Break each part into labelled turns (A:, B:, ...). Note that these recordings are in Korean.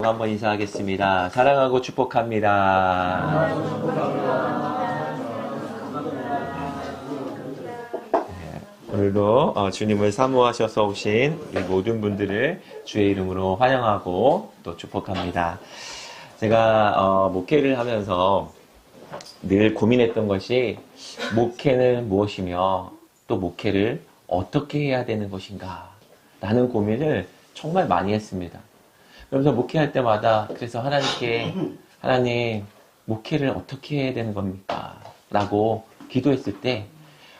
A: 한번 인사하겠습니다. 사랑하고 축복합니다. 오늘도 주님을 사모하셔서 오신 우리 모든 분들을 주의 이름으로 환영하고 또 축복합니다. 제가 목회를 하면서 늘 고민했던 것이 목회는 무엇이며 또 목회를 어떻게 해야 되는 것인가 라는 고민을 정말 많이 했습니다. 그러면서 목회할 때마다 그래서 하나님께 하나님 목회를 어떻게 해야 되는 겁니까? 라고 기도했을 때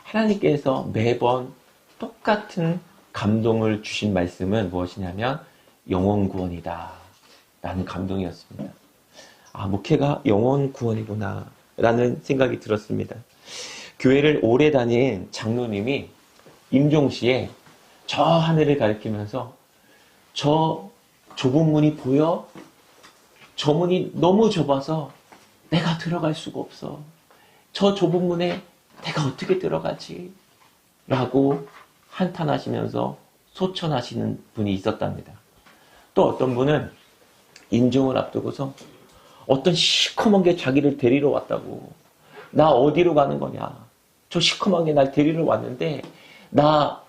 A: 하나님께서 매번 똑같은 감동을 주신 말씀은 무엇이냐면 영혼 구원이다 라는 감동이었습니다. 아, 목회가 영혼 구원이구나 라는 생각이 들었습니다. 교회를 오래 다닌 장로님이 임종시에 저 하늘을 가리키면서 저 좁은 문이 보여? 저 문이 너무 좁아서 내가 들어갈 수가 없어. 저 좁은 문에 내가 어떻게 들어가지? 라고 한탄하시면서 소천하시는 분이 있었답니다. 또 어떤 분은 임종을 앞두고서 어떤 시커먼 게 자기를 데리러 왔다고. 나 어디로 가는 거냐? 저 시커먼 게 날 데리러 왔는데 나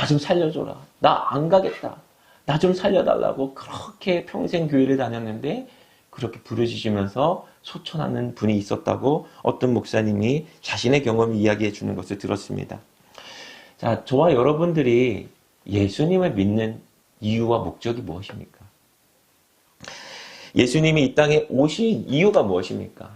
A: 좀 살려줘라. 나 안 가겠다. 나 좀 살려달라고 그렇게 평생 교회를 다녔는데 그렇게 부르짖으면서 소천하는 분이 있었다고 어떤 목사님이 자신의 경험을 이야기해 주는 것을 들었습니다. 자, 저와 여러분들이 예수님을 믿는 이유와 목적이 무엇입니까? 예수님이 이 땅에 오신 이유가 무엇입니까?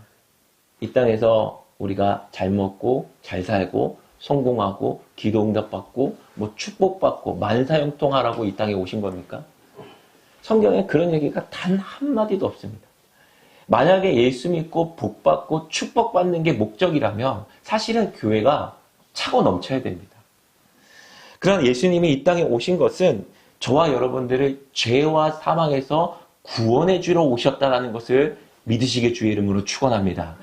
A: 이 땅에서 우리가 잘 먹고 잘 살고 성공하고 기도 응답받고 뭐 축복받고 만사형통하라고 이 땅에 오신 겁니까? 성경에 그런 얘기가 단 한마디도 없습니다. 만약에 예수 믿고 복받고 축복받는 게 목적이라면 사실은 교회가 차고 넘쳐야 됩니다. 그러나 예수님이 이 땅에 오신 것은 저와 여러분들을 죄와 사망에서 구원해 주러 오셨다는 것을 믿으시게 주의 이름으로 축원합니다.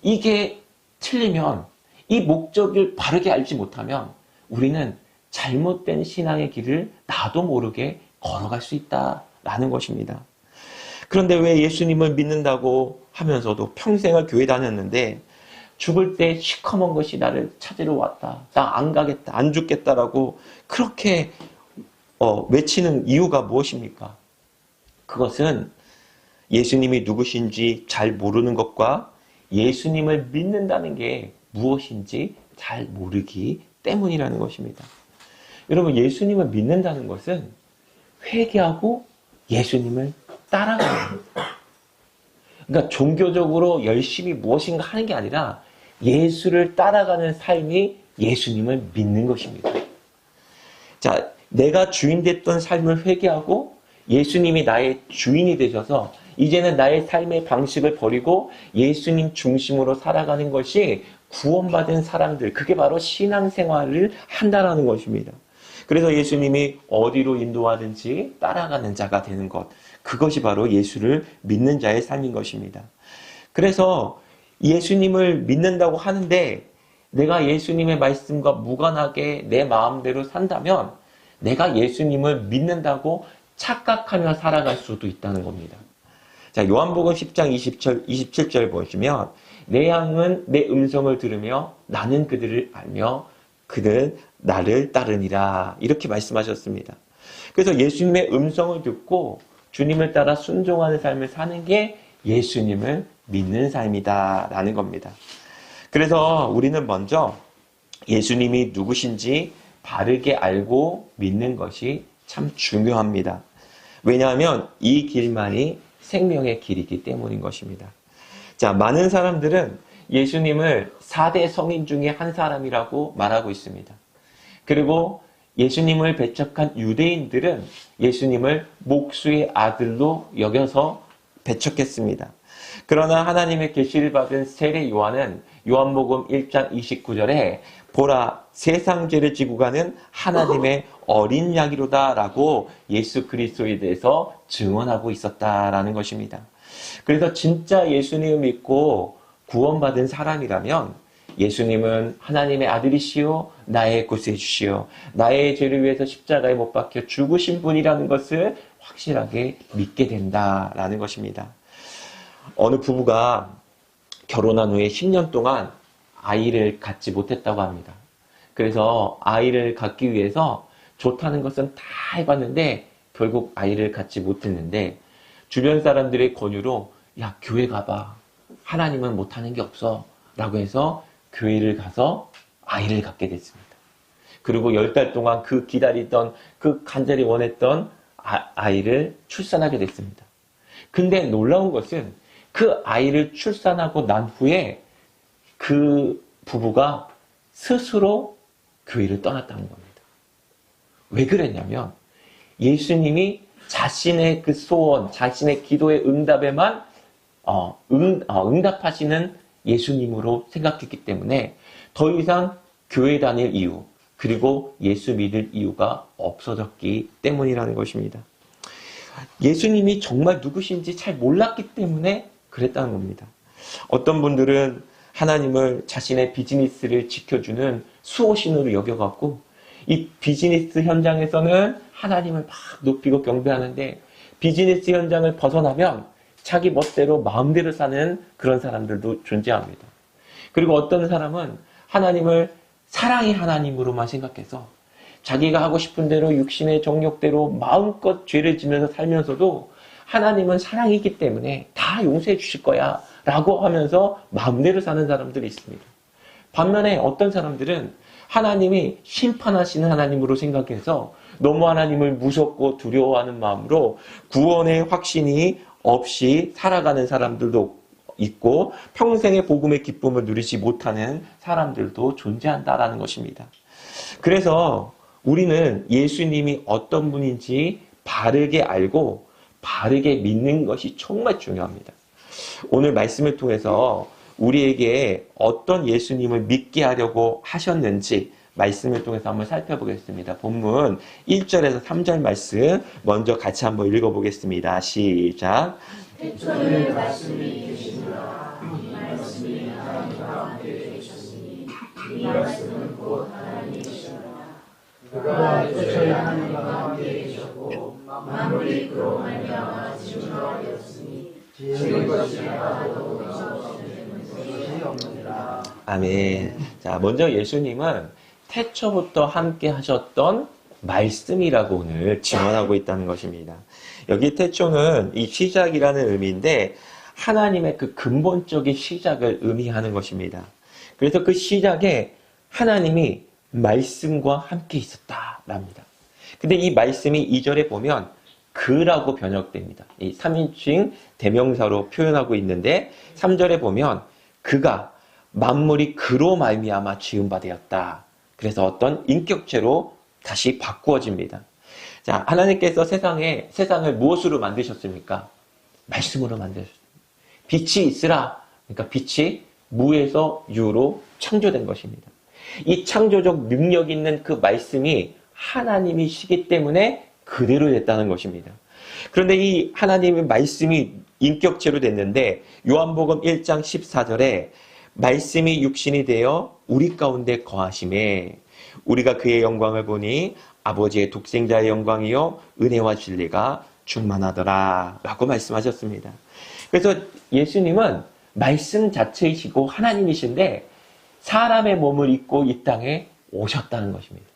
A: 이게 틀리면 이 목적을 바르게 알지 못하면 우리는 잘못된 신앙의 길을 나도 모르게 걸어갈 수 있다라는 것입니다. 그런데 왜 예수님을 믿는다고 하면서도 평생을 교회 다녔는데 죽을 때 시커먼 것이 나를 찾으러 왔다. 나 안 가겠다. 안 죽겠다라고 그렇게 외치는 이유가 무엇입니까? 그것은 예수님이 누구신지 잘 모르는 것과 예수님을 믿는다는 게 무엇인지 잘 모르기 때문이라는 것입니다. 여러분, 예수님을 믿는다는 것은 회개하고 예수님을 따라가는 겁니다. 그러니까 종교적으로 열심히 무엇인가 하는 게 아니라 예수를 따라가는 삶이 예수님을 믿는 것입니다. 자, 내가 주인 됐던 삶을 회개하고 예수님이 나의 주인이 되셔서 이제는 나의 삶의 방식을 버리고 예수님 중심으로 살아가는 것이 구원받은 사람들, 그게 바로 신앙생활을 한다는 것입니다. 그래서 예수님이 어디로 인도하든지 따라가는 자가 되는 것, 그것이 바로 예수를 믿는 자의 삶인 것입니다. 그래서 예수님을 믿는다고 하는데 내가 예수님의 말씀과 무관하게 내 마음대로 산다면 내가 예수님을 믿는다고 착각하며 살아갈 수도 있다는 겁니다. 자, 요한복음 10장 27절 보시면 내 양은 내 음성을 들으며 나는 그들을 알며 그들은 나를 따르니라 이렇게 말씀하셨습니다. 그래서 예수님의 음성을 듣고 주님을 따라 순종하는 삶을 사는 게 예수님을 믿는 삶이다 라는 겁니다. 그래서 우리는 먼저 예수님이 누구신지 바르게 알고 믿는 것이 참 중요합니다. 왜냐하면 이 길만이 생명의 길이기 때문인 것입니다. 자, 많은 사람들은 예수님을 4대 성인 중에 한 사람이라고 말하고 있습니다. 그리고 예수님을 배척한 유대인들은 예수님을 목수의 아들로 여겨서 배척했습니다. 그러나 하나님의 계시를 받은 세례 요한은 요한복음 1장 29절에 보라, 세상 죄를 지고 가는 하나님의 어린 양이로다 라고 예수 그리스도에 대해서 증언하고 있었다라는 것입니다. 그래서 진짜 예수님을 믿고 구원받은 사람이라면 예수님은 하나님의 아들이시오 나의 구세주시오 나의 죄를 위해서 십자가에 못 박혀 죽으신 분이라는 것을 확실하게 믿게 된다라는 것입니다. 어느 부부가 결혼한 후에 10년 동안 아이를 갖지 못했다고 합니다. 그래서 아이를 갖기 위해서 좋다는 것은 다 해봤는데 결국 아이를 갖지 못했는데 주변 사람들의 권유로 야, 교회 가봐. 하나님은 못하는 게 없어. 라고 해서 교회를 가서 아이를 갖게 됐습니다. 그리고 10달 동안 그 기다리던, 그 간절히 원했던 아이를 출산하게 됐습니다. 근데 놀라운 것은 그 아이를 출산하고 난 후에 그 부부가 스스로 교회를 떠났다는 겁니다. 왜 그랬냐면 예수님이 자신의 그 소원, 자신의 기도의 응답에만 응답하시는 예수님으로 생각했기 때문에 더 이상 교회 다닐 이유, 그리고 예수 믿을 이유가 없어졌기 때문이라는 것입니다. 예수님이 정말 누구신지 잘 몰랐기 때문에 그랬다는 겁니다. 어떤 분들은 하나님을 자신의 비즈니스를 지켜주는 수호신으로 여겨갖고 이 비즈니스 현장에서는 하나님을 막 높이고 경배하는데 비즈니스 현장을 벗어나면 자기 멋대로 마음대로 사는 그런 사람들도 존재합니다. 그리고 어떤 사람은 하나님을 사랑의 하나님으로만 생각해서 자기가 하고 싶은 대로 육신의 정욕대로 마음껏 죄를 지면서 살면서도 하나님은 사랑이기 때문에 다 용서해 주실 거야 라고 하면서 마음대로 사는 사람들이 있습니다. 반면에 어떤 사람들은 하나님이 심판하시는 하나님으로 생각해서 너무 하나님을 무섭고 두려워하는 마음으로 구원의 확신이 없이 살아가는 사람들도 있고 평생의 복음의 기쁨을 누리지 못하는 사람들도 존재한다라는 것입니다. 그래서 우리는 예수님이 어떤 분인지 바르게 알고 바르게 믿는 것이 정말 중요합니다. 오늘 말씀을 통해서 우리에게 어떤 예수님을 믿게 하려고 하셨는지 말씀을 통해서 한번 살펴보겠습니다. 본문 1절에서 3절 말씀 먼저 같이 한번 읽어보겠습니다. 시작.
B: 태초에 말씀이 계시니라. 이 말씀이 하나님과 함께 계셨으니 이 말씀은 곧 하나님이시니라. 그가 태초에 하나님과 함께 계셨고 만물이 그로 말미암아 지음으로 되었으니 지은 것이 하나도 없는 것이 없느니라.
A: 아멘. 자, 먼저 예수님은 태초부터 함께 하셨던 말씀이라고 오늘 증언하고 있다는 것입니다. 여기 태초는 이 시작이라는 의미인데 하나님의 그 근본적인 시작을 의미하는 것입니다. 그래서 그 시작에 하나님이 말씀과 함께 있었다랍니다. 근데 이 말씀이 2절에 보면 그라고 번역됩니다. 이 3인칭 대명사로 표현하고 있는데 3절에 보면 그가 만물이 그로 말미암아 지은 바 되었다. 그래서 어떤 인격체로 다시 바꾸어집니다. 자, 하나님께서 세상을 무엇으로 만드셨습니까? 말씀으로 만드셨습니다. 빛이 있으라. 그러니까 빛이 무에서 유로 창조된 것입니다. 이 창조적 능력 있는 그 말씀이 하나님이시기 때문에 그대로 됐다는 것입니다. 그런데 이 하나님의 말씀이 인격체로 됐는데 요한복음 1장 14절에 말씀이 육신이 되어 우리 가운데 거하심에 우리가 그의 영광을 보니 아버지의 독생자의 영광이요 은혜와 진리가 충만하더라 라고 말씀하셨습니다. 그래서 예수님은 말씀 자체이시고 하나님이신데 사람의 몸을 입고 이 땅에 오셨다는 것입니다.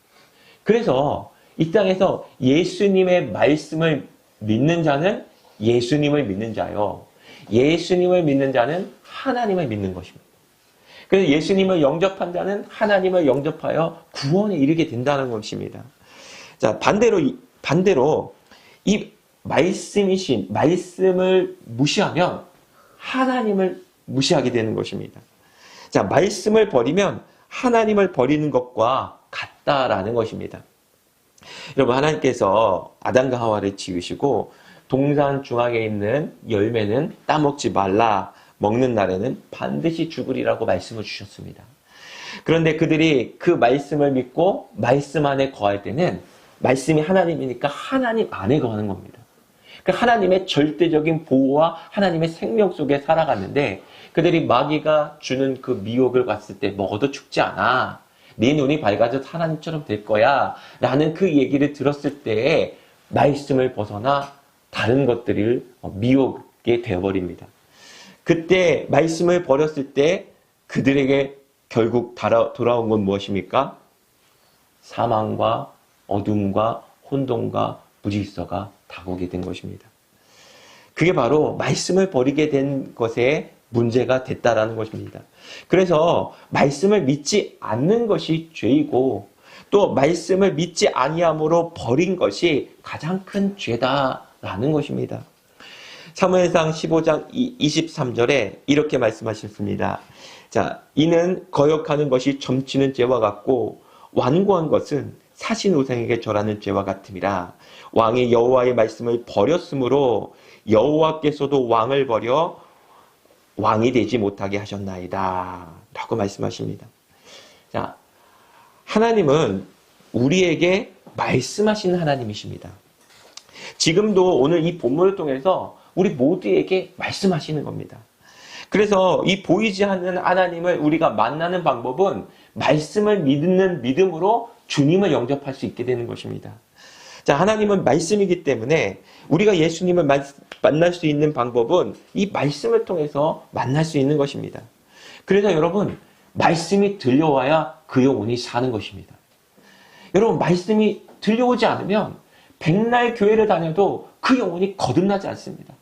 A: 그래서 이 땅에서 예수님의 말씀을 믿는 자는 예수님을 믿는 자요. 예수님을 믿는 자는 하나님을 믿는 것입니다. 그래서 예수님을 영접한 자는 하나님을 영접하여 구원에 이르게 된다는 것입니다. 자, 반대로 이 말씀을 무시하면 하나님을 무시하게 되는 것입니다. 자, 말씀을 버리면 하나님을 버리는 것과 같다라는 것입니다. 여러분, 하나님께서 아담과 하와를 지으시고 동산 중앙에 있는 열매는 따먹지 말라. 먹는 날에는 반드시 죽으리라고 말씀을 주셨습니다. 그런데 그들이 그 말씀을 믿고 말씀 안에 거할 때는 말씀이 하나님이니까 하나님 안에 거하는 겁니다. 그러니까 하나님의 절대적인 보호와 하나님의 생명 속에 살아갔는데 그들이 마귀가 주는 그 미혹을 봤을 때 먹어도 죽지 않아. 네 눈이 밝아져 하나님처럼 될 거야. 라는 그 얘기를 들었을 때에 말씀을 벗어나 다른 것들을 미우게 되어버립니다. 그때 말씀을 버렸을 때 그들에게 결국 돌아온 건 무엇입니까? 사망과 어둠과 혼돈과 무질서가 다가오게 된 것입니다. 그게 바로 말씀을 버리게 된 것에 문제가 됐다라는 것입니다. 그래서 말씀을 믿지 않는 것이 죄이고 또 말씀을 믿지 아니함으로 버린 것이 가장 큰 죄다라는 것입니다. 사무엘상 15장 23절에 이렇게 말씀하셨습니다. 자, 이는 거역하는 것이 점치는 죄와 같고 완고한 것은 사신 우상에게 절하는 죄와 같음이라. 왕이 여호와의 말씀을 버렸으므로 여호와께서도 왕을 버려 왕이 되지 못하게 하셨나이다 라고 말씀하십니다. 자, 하나님은 우리에게 말씀하시는 하나님이십니다. 지금도 오늘 이 본문을 통해서 우리 모두에게 말씀하시는 겁니다. 그래서 이 보이지 않는 하나님을 우리가 만나는 방법은 말씀을 믿는 믿음으로 주님을 영접할 수 있게 되는 것입니다. 자, 하나님은 말씀이기 때문에 우리가 예수님을 만날 수 있는 방법은 이 말씀을 통해서 만날 수 있는 것입니다. 그래서 여러분, 말씀이 들려와야 그 영혼이 사는 것입니다. 여러분, 말씀이 들려오지 않으면 백날 교회를 다녀도 그 영혼이 거듭나지 않습니다.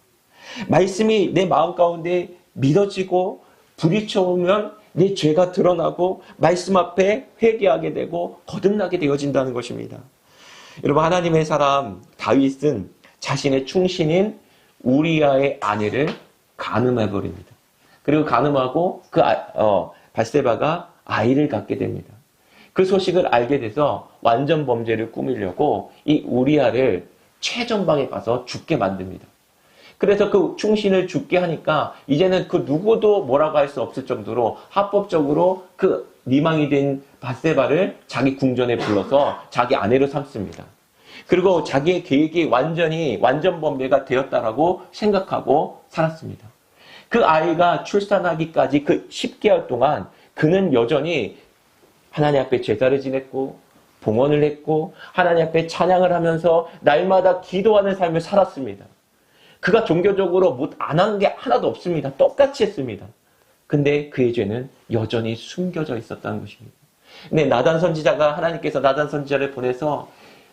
A: 말씀이 내 마음 가운데 믿어지고 부딪혀오면 내 죄가 드러나고 말씀 앞에 회개하게 되고 거듭나게 되어진다는 것입니다. 여러분, 하나님의 사람 다윗은 자신의 충신인 우리아의 아내를 간음해버립니다. 그리고 간음하고 바세바가 아이를 갖게 됩니다. 그 소식을 알게 돼서 완전 범죄를 꾸미려고 이 우리아를 최전방에 가서 죽게 만듭니다. 그래서 그 충신을 죽게 하니까 이제는 그 누구도 뭐라고 할 수 없을 정도로 합법적으로 그 미망이 된 바세바를 자기 궁전에 불러서 자기 아내로 삼습니다. 그리고 자기의 계획이 완전 범죄가 되었다라고 생각하고 살았습니다. 그 아이가 출산하기까지 그 10개월 동안 그는 여전히 하나님 앞에 제사를 지냈고 봉헌을 했고 하나님 앞에 찬양을 하면서 날마다 기도하는 삶을 살았습니다. 그가 종교적으로 안 한 게 하나도 없습니다. 똑같이 했습니다. 근데 그의 죄는 여전히 숨겨져 있었다는 것입니다. 근데 나단 선지자가 하나님께서 나단 선지자를 보내서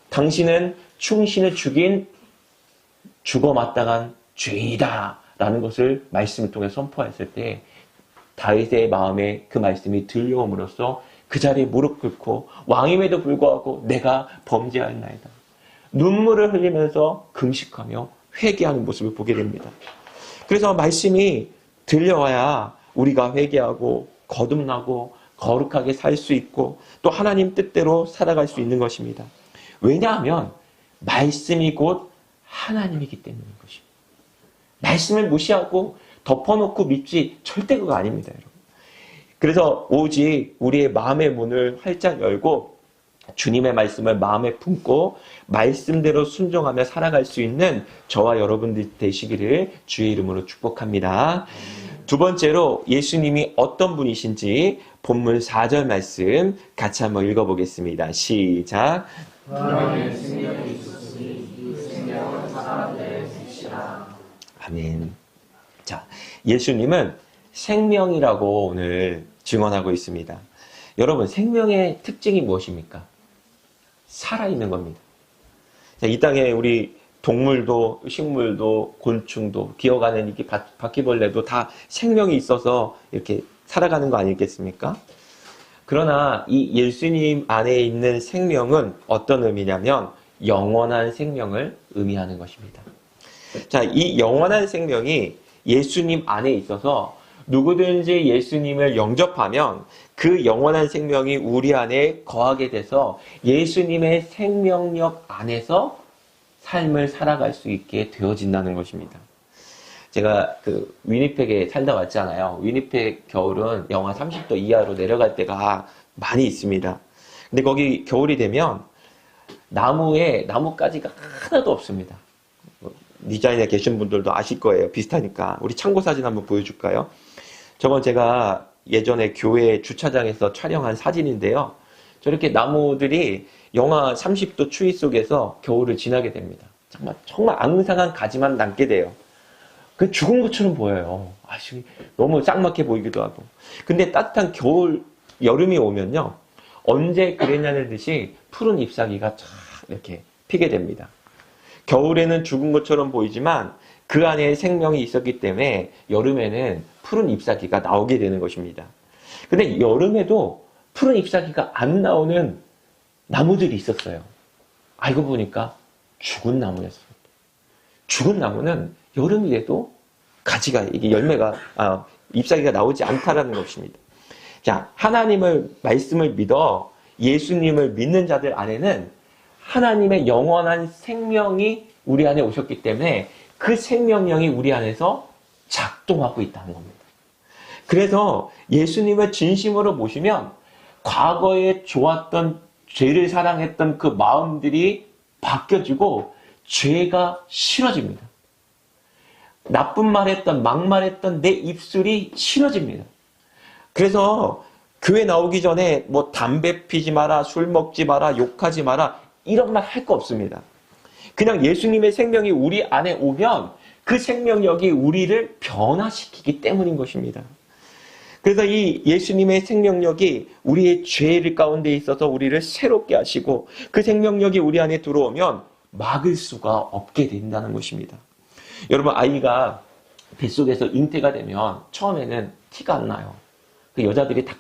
A: 당신은 충신을 죽인 죽어 마땅한 죄인이다 라는 것을 말씀을 통해 선포했을 때 다윗의 마음에 그 말씀이 들려옴으로써 그 자리에 무릎 꿇고 왕임에도 불구하고 내가 범죄하였나이다. 눈물을 흘리면서 금식하며 회개하는 모습을 보게 됩니다. 그래서 말씀이 들려와야 우리가 회개하고 거듭나고 거룩하게 살 수 있고 또 하나님 뜻대로 살아갈 수 있는 것입니다. 왜냐하면 말씀이 곧 하나님이기 때문인 것입니다. 말씀을 무시하고 덮어놓고 믿지 절대 그거 아닙니다, 여러분. 그래서 오직 우리의 마음의 문을 활짝 열고 주님의 말씀을 마음에 품고 말씀대로 순종하며 살아갈 수 있는 저와 여러분들 되시기를 주의 이름으로 축복합니다. 두 번째로 예수님이 어떤 분이신지 본문 4절 말씀 같이 한번 읽어보겠습니다. 시작. 아멘. 자, 예수님은 생명이라고 오늘 증언하고 있습니다. 여러분, 생명의 특징이 무엇입니까? 살아있는 겁니다. 자, 이 땅에 우리 동물도 식물도 곤충도 기어가는 이렇게 바퀴벌레도 다 생명이 있어서 이렇게 살아가는 거 아니겠습니까? 그러나 이 예수님 안에 있는 생명은 어떤 의미냐면 영원한 생명을 의미하는 것입니다. 자, 이 영원한 생명이 예수님 안에 있어서 누구든지 예수님을 영접하면 그 영원한 생명이 우리 안에 거하게 돼서 예수님의 생명력 안에서 삶을 살아갈 수 있게 되어진다는 것입니다. 제가 위니펙에 살다 왔잖아요. 위니펙 겨울은 영하 30도 이하로 내려갈 때가 많이 있습니다. 근데 거기 겨울이 되면 나뭇가지가 하나도 없습니다. 디자인에 계신 분들도 아실 거예요. 비슷하니까. 우리 참고 사진 한번 보여줄까요? 저건 제가 예전에 교회 주차장에서 촬영한 사진인데요. 저렇게 나무들이 영하 30도 추위 속에서 겨울을 지나게 됩니다. 정말 앙상한 가지만 남게 돼요. 그 죽은 것처럼 보여요. 너무 쌍막해 보이기도 하고. 근데 따뜻한 여름이 오면요. 언제 그랬냐는 듯이 푸른 잎사귀가 쫙 이렇게 피게 됩니다. 겨울에는 죽은 것처럼 보이지만 그 안에 생명이 있었기 때문에 여름에는 푸른 잎사귀가 나오게 되는 것입니다. 근데 여름에도 푸른 잎사귀가 안 나오는 나무들이 있었어요. 알고 보니까 죽은 나무였습니다. 죽은 나무는 여름이 돼도 이게 잎사귀가 나오지 않다라는 것입니다. 자, 하나님의 말씀을 믿어 예수님을 믿는 자들 안에는 하나님의 영원한 생명이 우리 안에 오셨기 때문에 그 생명력이 우리 안에서 작동하고 있다는 겁니다. 그래서 예수님을 진심으로 모시면 과거에 좋았던 죄를 사랑했던 그 마음들이 바뀌어지고 죄가 싫어집니다. 나쁜 말 했던, 막말했던 내 입술이 싫어집니다. 그래서 교회 나오기 전에 담배 피지 마라, 술 먹지 마라, 욕하지 마라 이런 말 할 거 없습니다. 그냥 예수님의 생명이 우리 안에 오면 그 생명력이 우리를 변화시키기 때문인 것입니다. 그래서 이 예수님의 생명력이 우리의 죄를 가운데 있어서 우리를 새롭게 하시고 그 생명력이 우리 안에 들어오면 막을 수가 없게 된다는 것입니다. 여러분, 아이가 뱃속에서 잉태가 되면 처음에는 티가 안 나요. 그 여자들이 다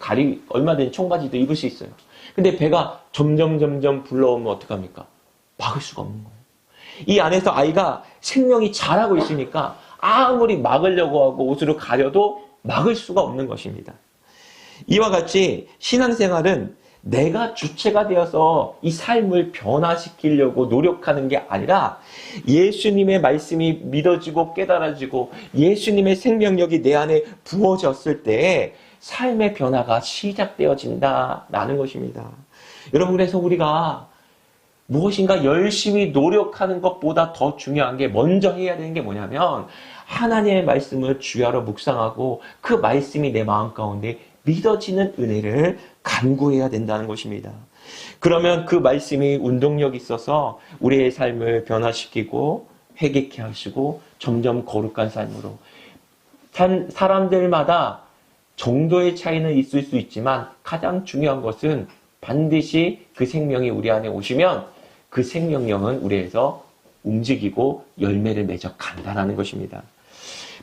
A: 얼마든지 청바지도 입을 수 있어요. 근데 배가 점점 불러오면 어떡합니까? 막을 수가 없는 거예요. 이 안에서 아이가 생명이 자라고 있으니까 아무리 막으려고 하고 옷으로 가려도 막을 수가 없는 것입니다. 이와 같이 신앙생활은 내가 주체가 되어서 이 삶을 변화시키려고 노력하는 게 아니라 예수님의 말씀이 믿어지고 깨달아지고 예수님의 생명력이 내 안에 부어졌을 때 삶의 변화가 시작되어진다라는 것입니다. 여러분, 그래서 우리가 무엇인가 열심히 노력하는 것보다 더 중요한 게 먼저 해야 되는 게 뭐냐면 하나님의 말씀을 주야로 묵상하고 그 말씀이 내 마음 가운데 믿어지는 은혜를 간구해야 된다는 것입니다. 그러면 그 말씀이 운동력이 있어서 우리의 삶을 변화시키고 회개케 하시고 점점 거룩한 삶으로 사람들마다 정도의 차이는 있을 수 있지만 가장 중요한 것은 반드시 그 생명이 우리 안에 오시면 그 생명력은 우리에서 움직이고 열매를 맺어 간다는 것입니다.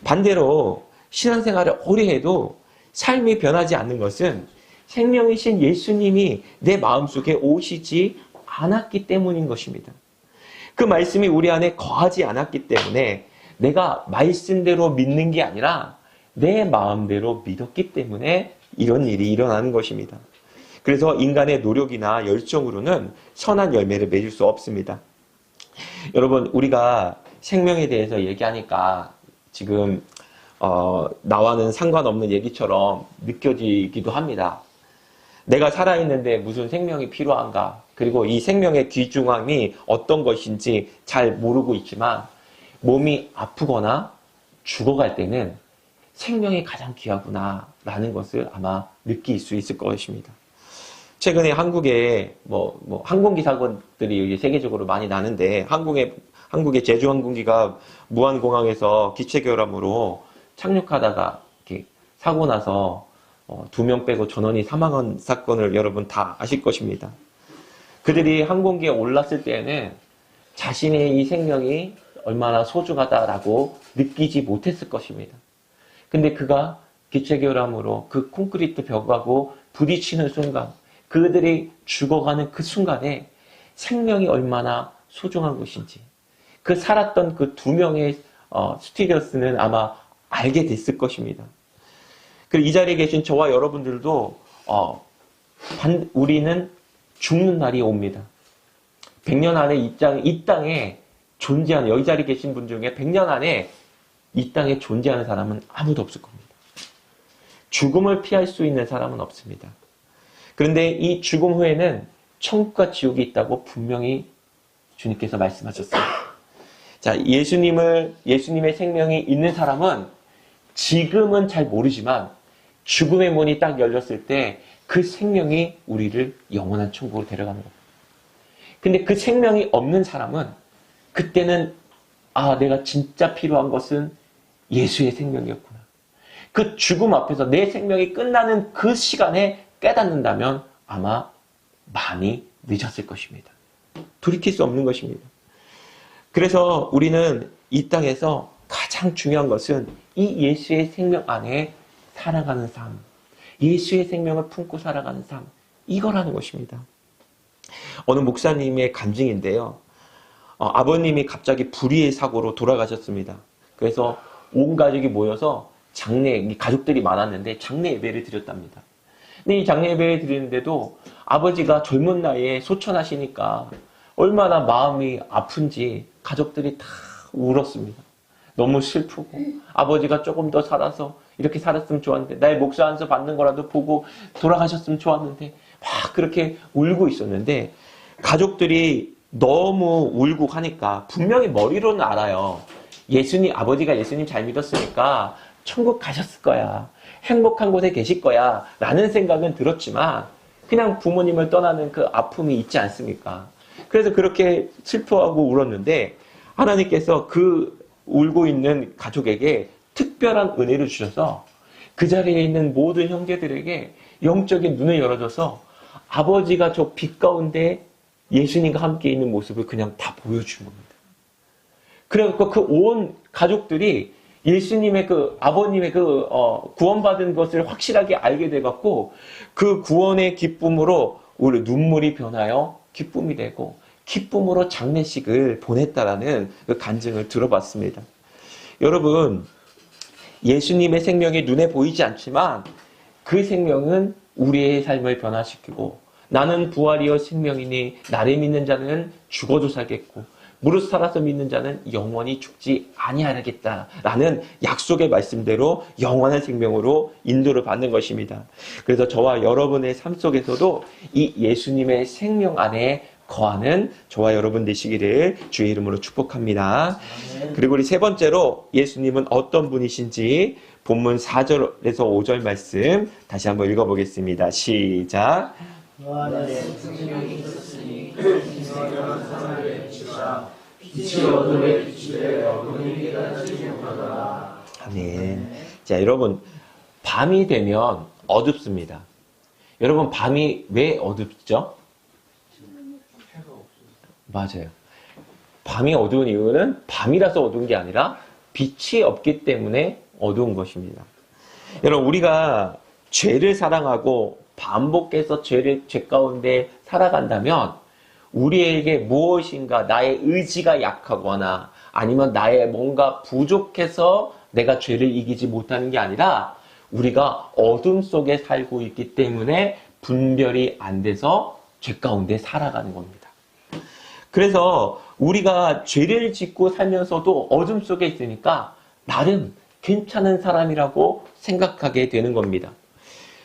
A: 반대로 신앙생활을 오래 해도 삶이 변하지 않는 것은 생명이신 예수님이 내 마음속에 오시지 않았기 때문인 것입니다. 그 말씀이 우리 안에 거하지 않았기 때문에 내가 말씀대로 믿는 게 아니라 내 마음대로 믿었기 때문에 이런 일이 일어나는 것입니다. 그래서 인간의 노력이나 열정으로는 선한 열매를 맺을 수 없습니다. 여러분, 우리가 생명에 대해서 얘기하니까 지금 나와는 상관없는 얘기처럼 느껴지기도 합니다. 내가 살아있는데 무슨 생명이 필요한가? 그리고 이 생명의 귀중함이 어떤 것인지 잘 모르고 있지만 몸이 아프거나 죽어갈 때는 생명이 가장 귀하구나라는 것을 아마 느낄 수 있을 것입니다. 최근에 한국에 항공기 사고들이 세계적으로 많이 나는데 한국의 제주항공기가 무안공항에서 기체결함으로 착륙하다가 이렇게 사고 나서 2명 빼고 전원이 사망한 사건을 여러분 다 아실 것입니다. 그들이 항공기에 올랐을 때에는 자신의 이 생명이 얼마나 소중하다라고 느끼지 못했을 것입니다. 근데 그가 기체결함으로 그 콘크리트 벽하고 부딪히는 순간, 그들이 죽어가는 그 순간에 생명이 얼마나 소중한 것인지 그 살았던 그 2명의 스튜어디스는 아마 알게 됐을 것입니다. 그리고 이 자리에 계신 저와 여러분들도 우리는 죽는 날이 옵니다. 100년 안에 이 땅에 존재하는, 여기 자리에 계신 분 중에 100년 안에 이 땅에 존재하는 사람은 아무도 없을 겁니다. 죽음을 피할 수 있는 사람은 없습니다. 그런데 이 죽음 후에는 천국과 지옥이 있다고 분명히 주님께서 말씀하셨어요. 자, 예수님의 생명이 있는 사람은 지금은 잘 모르지만 죽음의 문이 딱 열렸을 때 그 생명이 우리를 영원한 천국으로 데려가는 겁니다. 근데 그 생명이 없는 사람은 그때는 내가 진짜 필요한 것은 예수의 생명이었구나. 그 죽음 앞에서 내 생명이 끝나는 그 시간에 깨닫는다면 아마 많이 늦었을 것입니다. 돌이킬 수 없는 것입니다. 그래서 우리는 이 땅에서 가장 중요한 것은 이 예수의 생명 안에 살아가는 삶, 예수의 생명을 품고 살아가는 삶, 이거라는 것입니다. 어느 목사님의 간증인데요. 아버님이 갑자기 불의의 사고로 돌아가셨습니다. 그래서 온 가족이 모여서 가족들이 많았는데 장례 예배를 드렸답니다. 근데 이 장례 예배를 드리는데도 아버지가 젊은 나이에 소천하시니까 얼마나 마음이 아픈지 가족들이 다 울었습니다. 너무 슬프고 아버지가 조금 더 살아서 이렇게 살았으면 좋았는데 나의 목사 안수 받는 거라도 보고 돌아가셨으면 좋았는데 막 그렇게 울고 있었는데 가족들이 너무 울고 하니까 분명히 머리로는 알아요. 아버지가 예수님 잘 믿었으니까 천국 가셨을 거야. 행복한 곳에 계실 거야. 라는 생각은 들었지만 그냥 부모님을 떠나는 그 아픔이 있지 않습니까? 그래서 그렇게 슬퍼하고 울었는데 하나님께서 그 울고 있는 가족에게 특별한 은혜를 주셔서 그 자리에 있는 모든 형제들에게 영적인 눈을 열어줘서 아버지가 저 빛 가운데 예수님과 함께 있는 모습을 그냥 다 보여준 겁니다. 그래서 그 온 가족들이 예수님의 아버님의 구원받은 것을 확실하게 알게 돼갖고 그 구원의 기쁨으로 우리 눈물이 변하여 기쁨이 되고 기쁨으로 장례식을 보냈다라는 그 간증을 들어봤습니다. 여러분, 예수님의 생명이 눈에 보이지 않지만 그 생명은 우리의 삶을 변화시키고 나는 부활이요 생명이니 나를 믿는 자는 죽어도 살겠고 무릇 살아서 믿는 자는 영원히 죽지 아니하겠다라는 약속의 말씀대로 영원한 생명으로 인도를 받는 것입니다. 그래서 저와 여러분의 삶 속에서도 이 예수님의 생명 안에 거하는 저와 여러분 되시기를 주의 이름으로 축복합니다. 그리고 우리 세 번째로 예수님은 어떤 분이신지 본문 4절에서 5절 말씀 다시 한번 읽어보겠습니다. 시작.
C: 생명이 있었으니 빛이 어둠에 비추되 어둠이 깨닫지 못하더라.
A: 아멘. 자, 여러분, 밤이 되면 어둡습니다. 여러분, 밤이 왜 어둡죠? 맞아요. 밤이 어두운 이유는 밤이라서 어두운 게 아니라 빛이 없기 때문에 어두운 것입니다. 여러분, 우리가 죄를 사랑하고 반복해서 죄 가운데 살아간다면 우리에게 무엇인가 나의 의지가 약하거나 아니면 나의 뭔가 부족해서 내가 죄를 이기지 못하는 게 아니라 우리가 어둠 속에 살고 있기 때문에 분별이 안 돼서 죄 가운데 살아가는 겁니다. 그래서 우리가 죄를 짓고 살면서도 어둠 속에 있으니까 나름 괜찮은 사람이라고 생각하게 되는 겁니다.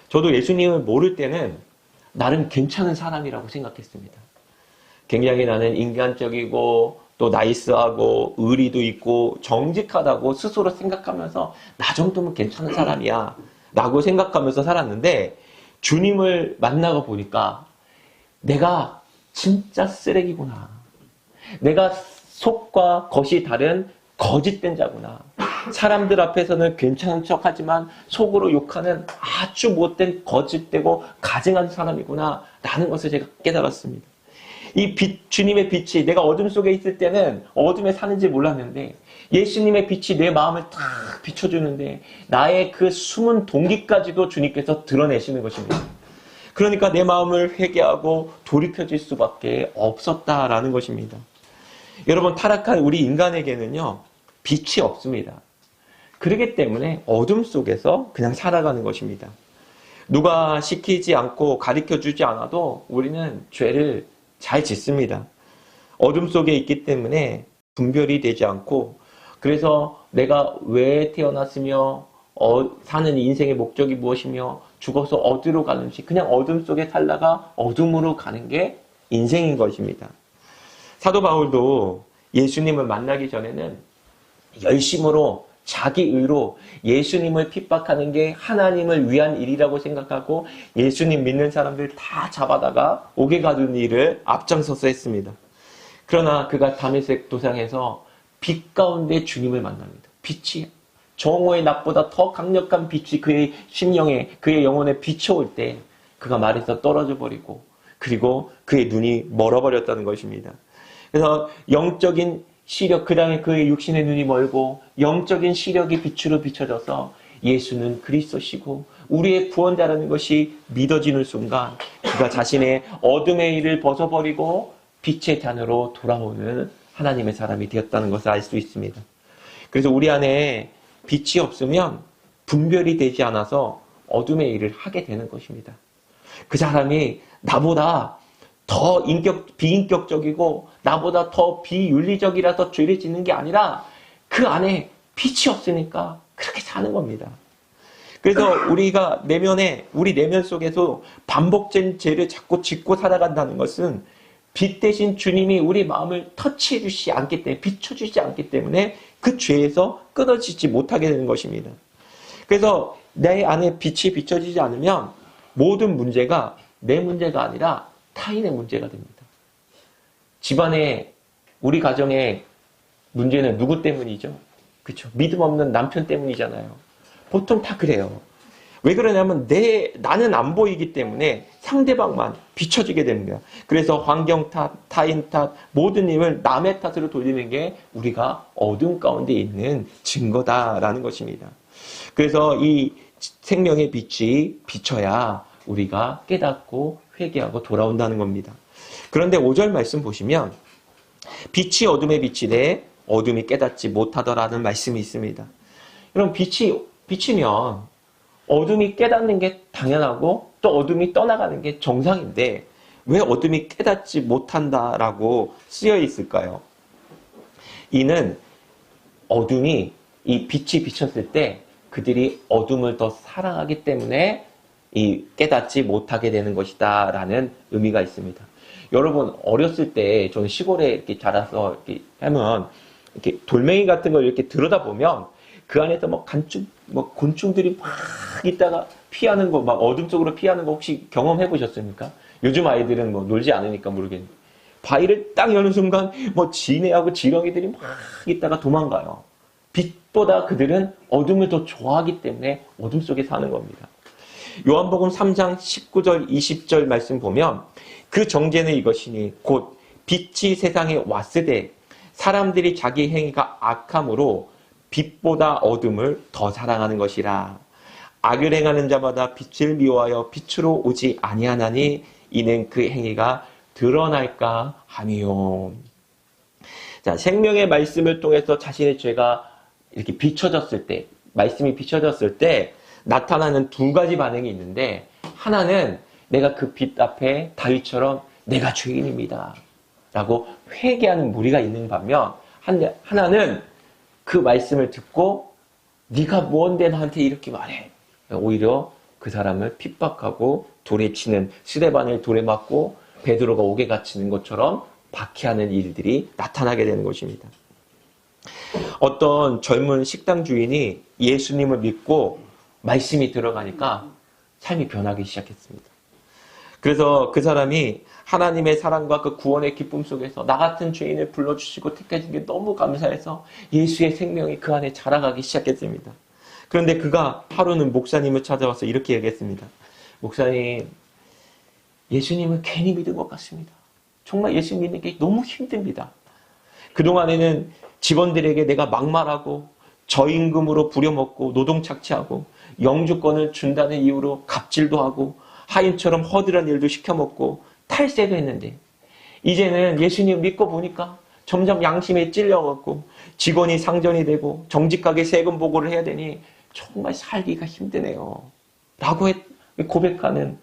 A: 저도 예수님을 모를 때는 나름 괜찮은 사람이라고 생각했습니다. 굉장히 나는 인간적이고 또 나이스하고 의리도 있고 정직하다고 스스로 생각하면서 나 정도면 괜찮은 사람이야 라고 생각하면서 살았는데 주님을 만나고 보니까 내가 진짜 쓰레기구나. 내가 속과 겉이 다른 거짓된 자구나. 사람들 앞에서는 괜찮은 척하지만 속으로 욕하는 아주 못된 거짓되고 가증한 사람이구나 라는 것을 제가 깨달았습니다. 이 주님의 빛이 내가 어둠 속에 있을 때는 어둠에 사는지 몰랐는데 예수님의 빛이 내 마음을 탁 비춰주는데 나의 그 숨은 동기까지도 주님께서 드러내시는 것입니다. 그러니까 내 마음을 회개하고 돌이켜질 수밖에 없었다라는 것입니다. 여러분, 타락한 우리 인간에게는요, 빛이 없습니다. 그렇기 때문에 어둠 속에서 그냥 살아가는 것입니다. 누가 시키지 않고 가르쳐주지 않아도 우리는 죄를 잘 짓습니다. 어둠 속에 있기 때문에 분별이 되지 않고 그래서 내가 왜 태어났으며 사는 인생의 목적이 무엇이며 죽어서 어디로 가는지 그냥 어둠 속에 살다가 어둠으로 가는 게 인생인 것입니다. 사도 바울도 예수님을 만나기 전에는 열심으로 자기 의로 예수님을 핍박하는 게 하나님을 위한 일이라고 생각하고 예수님 믿는 사람들 다 잡아다가 옥에 가둔 일을 앞장서서 했습니다. 그러나 그가 다메섹 도상에서 빛 가운데 주님을 만납니다. 빛이 정오의 낮보다 더 강력한 빛이 그의 심령에, 그의 영혼에 비춰올 때 그가 말에서 떨어져 버리고 그리고 그의 눈이 멀어버렸다는 것입니다. 그래서 영적인 시력, 그 다음에 그의 육신의 눈이 멀고 영적인 시력이 빛으로 비춰져서 예수는 그리스도시고 우리의 구원자라는 것이 믿어지는 순간 그가 자신의 어둠의 일을 벗어버리고 빛의 잔으로 돌아오는 하나님의 사람이 되었다는 것을 알 수 있습니다. 그래서 우리 안에 빛이 없으면 분별이 되지 않아서 어둠의 일을 하게 되는 것입니다. 그 사람이 나보다 더 비인격적이고 나보다 더 비윤리적이라서 죄를 짓는 게 아니라 그 안에 빛이 없으니까 그렇게 사는 겁니다. 그래서 우리가 우리 내면 속에서 반복된 죄를 자꾸 짓고 살아간다는 것은 빛 대신 주님이 우리 마음을 터치해 주지 않기 때문에, 비춰주지 않기 때문에 그 죄에서 끊어지지 못하게 되는 것입니다. 그래서 내 안에 빛이 비춰지지 않으면 모든 문제가 내 문제가 아니라 타인의 문제가 됩니다. 집안에, 우리 가정의 문제는 누구 때문이죠? 그렇죠. 믿음 없는 남편 때문이잖아요. 보통 다 그래요. 왜 그러냐면 나는 안 보이기 때문에 상대방만 비춰지게 됩니다. 그래서 환경 탓, 타인 탓, 모든 힘을 남의 탓으로 돌리는 게 우리가 어둠 가운데 있는 증거다라는 것입니다. 그래서 이 생명의 빛이 비춰야 우리가 깨닫고 회개하고 돌아온다는 겁니다. 그런데 5절 말씀 보시면 빛이 어둠에 비치되 어둠이 깨닫지 못하더라는 말씀이 있습니다. 여러분, 비치면 어둠이 깨닫는 게 당연하고 또 어둠이 떠나가는 게 정상인데 왜 어둠이 깨닫지 못한다라고 쓰여 있을까요? 이는 어둠이 이 빛이 비쳤을 때 그들이 어둠을 더 사랑하기 때문에 이 깨닫지 못하게 되는 것이다 라는 의미가 있습니다. 여러분, 어렸을 때 저는 시골에 이렇게 자라서 이렇게 하면 이렇게 돌멩이 같은 걸 이렇게 들여다보면 그 안에서 곤충들이 막 있다가 피하는 거, 막 어둠 쪽으로 피하는 거 혹시 경험해 보셨습니까? 요즘 아이들은 놀지 않으니까 모르겠는데. 바위를 딱 여는 순간 지네하고 지렁이들이 막 있다가 도망가요. 빛보다 그들은 어둠을 더 좋아하기 때문에 어둠 속에 사는 겁니다. 요한복음 3장 19절 20절 말씀 보면 그 정죄는 이것이니 곧 빛이 세상에 왔으되 사람들이 자기 행위가 악함으로 빛보다 어둠을 더 사랑하는 것이라. 악을 행하는 자마다 빛을 미워하여 빛으로 오지 아니하나니 이는 그 행위가 드러날까 함이요. 자, 생명의 말씀을 통해서 자신의 죄가 이렇게 비춰졌을 때, 말씀이 비춰졌을 때 나타나는 두 가지 반응이 있는데, 하나는 내가 그 빛 앞에 다윗처럼 내가 죄인입니다 라고 회개하는 무리가 있는 반면, 하나는 그 말씀을 듣고 네가 뭔데 나한테 이렇게 말해. 오히려 그 사람을 핍박하고 돌에 치는, 스데반을 돌에 맞고 베드로가 옥에 갇히는 것처럼 박해하는 일들이 나타나게 되는 것입니다. 어떤 젊은 식당 주인이 예수님을 믿고 말씀이 들어가니까 삶이 변하기 시작했습니다. 그래서 그 사람이 하나님의 사랑과 그 구원의 기쁨 속에서 나 같은 죄인을 불러주시고 택해준 게 너무 감사해서 예수의 생명이 그 안에 자라가기 시작했습니다. 그런데 그가 하루는 목사님을 찾아와서 이렇게 얘기했습니다. 목사님, 예수님을 괜히 믿은 것 같습니다. 정말 예수 믿는 게 너무 힘듭니다. 그동안에는 직원들에게 내가 막말하고 저임금으로 부려먹고 노동 착취하고 영주권을 준다는 이유로 갑질도 하고 하인처럼 허드렛 일도 시켜먹고 탈세도 했는데 이제는 예수님 믿고 보니까 점점 양심에 찔려갖고 직원이 상전이 되고 정직하게 세금 보고를 해야 되니 정말 살기가 힘드네요 라고 고백하는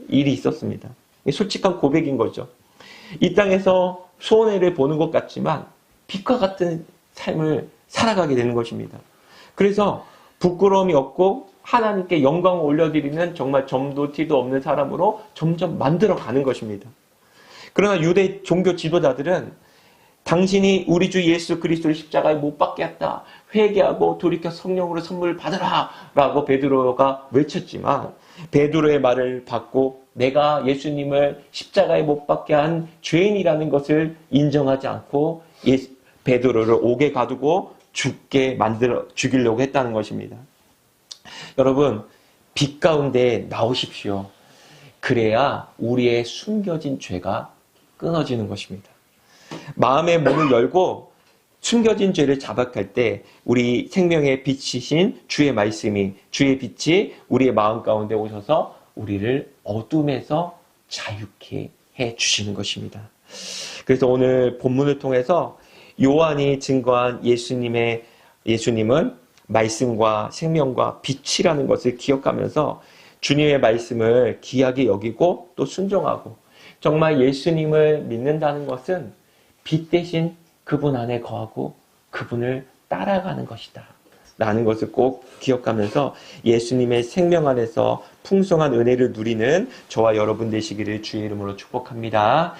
A: 일이 있었습니다. 솔직한 고백인 거죠. 이 땅에서 손해를 보는 것 같지만 빛과 같은 삶을 살아가게 되는 것입니다. 그래서 부끄러움이 없고 하나님께 영광을 올려드리는 정말 점도 티도 없는 사람으로 점점 만들어가는 것입니다. 그러나 유대 종교 지도자들은 당신이 우리 주 예수 그리스도를 십자가에 못 박게 했다. 회개하고 돌이켜 성령으로 선물을 받으라 라고 베드로가 외쳤지만 베드로의 말을 받고 내가 예수님을 십자가에 못 박게 한 죄인이라는 것을 인정하지 않고 베드로를 옥에 가두고 죽이려고 했다는 것입니다. 여러분, 빛 가운데 나오십시오. 그래야 우리의 숨겨진 죄가 끊어지는 것입니다. 마음의 문을 열고 숨겨진 죄를 자박할 때 우리 생명의 빛이신 주의 말씀이, 주의 빛이 우리의 마음 가운데 오셔서 우리를 어둠에서 자유케 해 주시는 것입니다. 그래서 오늘 본문을 통해서 요한이 증거한 예수님은 말씀과 생명과 빛이라는 것을 기억하면서 주님의 말씀을 귀하게 여기고 또 순종하고, 정말 예수님을 믿는다는 것은 빛 대신 그분 안에 거하고 그분을 따라가는 것이다 라는 것을 꼭 기억하면서 예수님의 생명 안에서 풍성한 은혜를 누리는 저와 여러분 되시기를 주의 이름으로 축복합니다.